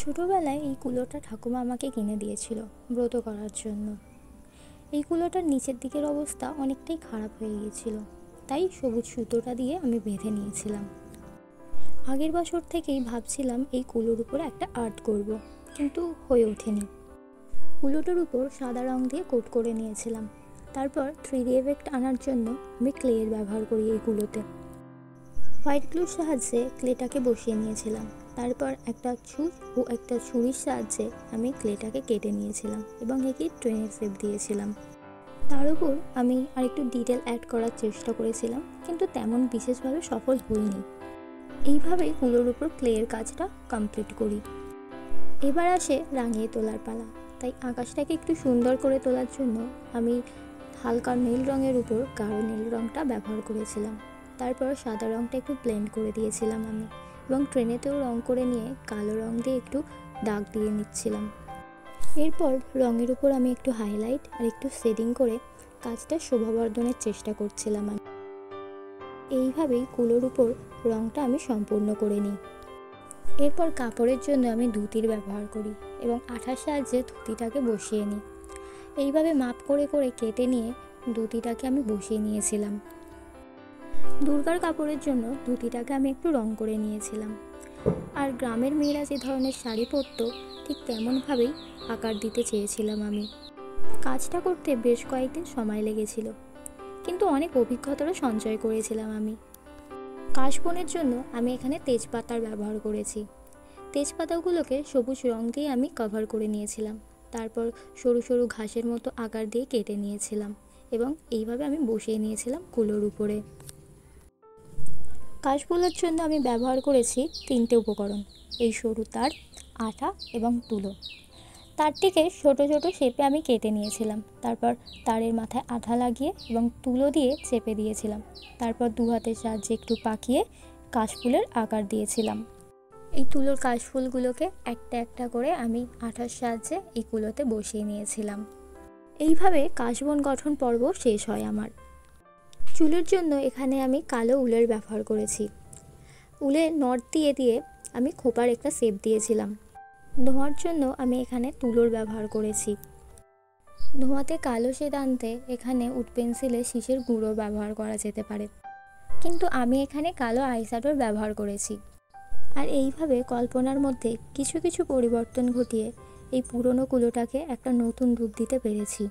ছোটোবেলায় এই কুলোটা ঠাকুমা আমাকে কিনে দিয়েছিল ব্রত করার জন্য। এই কুলোটার নিচের দিকের অবস্থা অনেকটাই খারাপ হয়ে গিয়েছিল, তাই সবুজ সুতোটা দিয়ে আমি বেঁধে নিয়েছিলাম। আগের বছর থেকেই ভাবছিলাম এই কুলোর উপরে একটা আর্ট করব, কিন্তু হয়ে ওঠেনি। কুলোটার উপর সাদা রং দিয়ে কোট করে নিয়েছিলাম। তারপর 3D এফেক্ট আনার জন্য আমি ক্লের ব্যবহার করি এই কুলোতে। হোয়াইট গ্লুর সাহায্যে ক্লেটাকে বসিয়ে নিয়েছিলাম। তারপর একটা ছুঁচ ও একটা ছুরির সাহায্যে আমি ক্লেটাকে কেটে নিয়েছিলাম এবং একে ট্রেনের শেপ দিয়েছিলাম। তার উপর আমি আরেকটু ডিটেল অ্যাড করার চেষ্টা করেছিলাম, কিন্তু তেমন বিশেষভাবে সফল হইনি। এইভাবেই কুলোর উপর ক্লের কাজটা কমপ্লিট করি। এবার আসে রাঙিয়ে তোলার পালা। তাই আকাশটাকে একটু সুন্দর করে তোলার জন্য আমি হালকা নীল রঙের উপর গাঢ় নীল রঙটা ব্যবহার করেছিলাম। তারপর সাদা রঙটা একটু ব্লেন্ড করে দিয়েছিলাম আমি, এবং ট্রেনেতেও রং করে নিয়ে কালো রং দিয়ে একটু দাগ দিয়ে নিচ্ছিলাম। এরপর রঙের উপর আমি একটু হাইলাইট আর একটু শেডিং করে কাজটা শোভাবর্ধনের চেষ্টা করছিলাম আমি। এইভাবেই কুলোর উপর রঙটা আমি সম্পূর্ণ করে নিই। এরপর কাপড়ের জন্য আমি ধুতির ব্যবহার করি এবং আঠার সাহায্যে ধুতিটাকে বসিয়ে নিই। এইভাবে মাপ করে করে কেটে নিয়ে ধুতিটাকে আমি বসিয়ে নিয়েছিলাম। দুর্গার কাপড়ের জন্য ধুতিটাকে আমি একটু রং করে নিয়েছিলাম। আর গ্রামের মেয়েরা যে ধরনের শাড়ি পরতো ঠিক তেমনভাবেই আকার দিতে চেয়েছিলাম আমি। কাজটা করতে বেশ কয়েকদিন সময় লেগেছিল, কিন্তু অনেক অভিজ্ঞতারও সঞ্চয় করেছিলাম আমি। কাশবনের জন্য আমি এখানে তেজপাতার ব্যবহার করেছি। তেজপাতাগুলোকে সবুজ রং দিয়ে আমি কভার করে নিয়েছিলাম। তারপর সরু সরু ঘাসের মতো আকার দিয়ে কেটে নিয়েছিলাম এবং এইভাবে আমি বসিয়ে নিয়েছিলাম কুলোর উপরে। কাশফুলের জন্য আমি ব্যবহার করেছি 3টে উপকরণ: এই সরু তার, আঠা এবং তুলো। তারটিকে ছোট ছোট শেপে আমি কেটে নিয়েছিলাম। তারপর তারের মাথায় আঠা লাগিয়ে এবং তুলো দিয়ে চেপে দিয়েছিলাম। তারপর দু হাতের সাহায্যে একটু পাকিয়ে কাশফুলের আকার দিয়েছিলাম। এই তুলোর কাশফুলগুলোকে একটা একটা করে আমি আঠার সাহায্যে এই কুলোতে বসিয়ে নিয়েছিলাম। এইভাবে কাশবন গঠন পর্ব শেষ হয় আমার। চুলের জন্য এখানে আমি কালো উলের ব্যবহার করেছি। উলের নট দিয়ে দিয়ে আমি খোপার একটা শেপ দিয়েছিলাম। ধোঁয়ার জন্য আমি এখানে তুলোর ব্যবহার করেছি। ধোঁয়াতে কালো শেড আনতে এখানে উড পেন্সিলে শীষের গুঁড়ো ব্যবহার করা যেতে পারে, কিন্তু আমি এখানে কালো আইশ্যাডোর ব্যবহার করেছি। আর এইভাবে কল্পনার মধ্যে কিছু কিছু পরিবর্তন ঘটিয়ে এই পুরনো কুলোটাকে একটা নতুন রূপ দিতে পেরেছি।